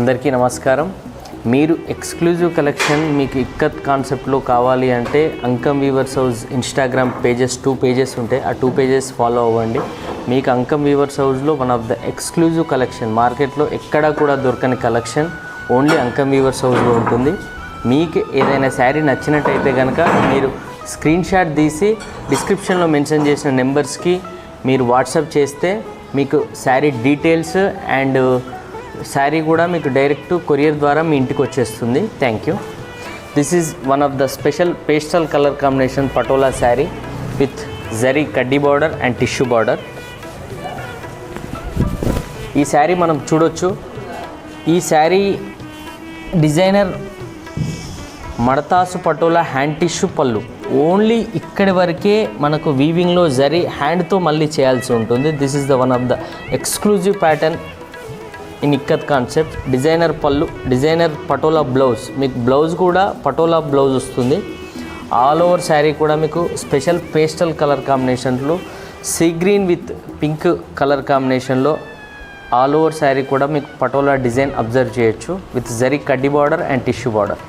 అందరికీ నమస్కారం. మీరు ఎక్స్క్లూజివ్ కలెక్షన్ మీకు ఇక్కత్ కాన్సెప్ట్లో కావాలి అంటే Ankam weavers house Instagram pages 2 pages ఉంటాయి. ఆ 2 పేజెస్ ఫాలో అవ్వండి. మీకు అంకమ్ వీవర్స్ హౌస్లో one of the exclusive collection, మార్కెట్లో ఎక్కడా కూడా దొరకని కలెక్షన్ ఓన్లీ అంకమ్ వీవర్స్ హౌస్లో ఉంటుంది. మీకు ఏదైనా శారీ నచ్చినట్టయితే కనుక మీరు స్క్రీన్ షాట్ తీసి డిస్క్రిప్షన్లో మెన్షన్ చేసిన నెంబర్స్కి మీరు వాట్సాప్ చేస్తే మీకు శారీ డీటెయిల్స్ అండ్ శారీ కూడా మీకు డైరెక్ట్ కొరియర్ ద్వారా మీ ఇంటికి వచ్చేస్తుంది. Thank you. This is one of the special pastel colour combination patola sari with zari కడ్డీ బార్డర్ అండ్ టిష్యూ బార్డర్. ఈ శారీ మనం చూడొచ్చు. ఈ శారీ డిజైనర్ మడతాసు Patola hand tissue pallu. Only ఇక్కడి వరకే మనకు వీవింగ్లో జరీ హ్యాండ్తో మళ్ళీ చేయాల్సి ఉంటుంది. This is the one of the exclusive pattern in ikat concept. Designer pallu, designer Patola blouse. మీకు బ్లౌజ్ కూడా పటోలా బ్లౌజ్ వస్తుంది. ఆల్ ఓవర్ శారీ కూడా మీకు స్పెషల్ పేస్టల్ కలర్ కాంబినేషన్లో sea green with pink colour కాంబినేషన్లో ఆల్ ఓవర్ శారీ కూడా మీకు పటోలా డిజైన్ అబ్జర్వ్ చేయొచ్చు విత్ జరీ కడ్డీ బార్డర్ అండ్ టిష్యూ బార్డర్.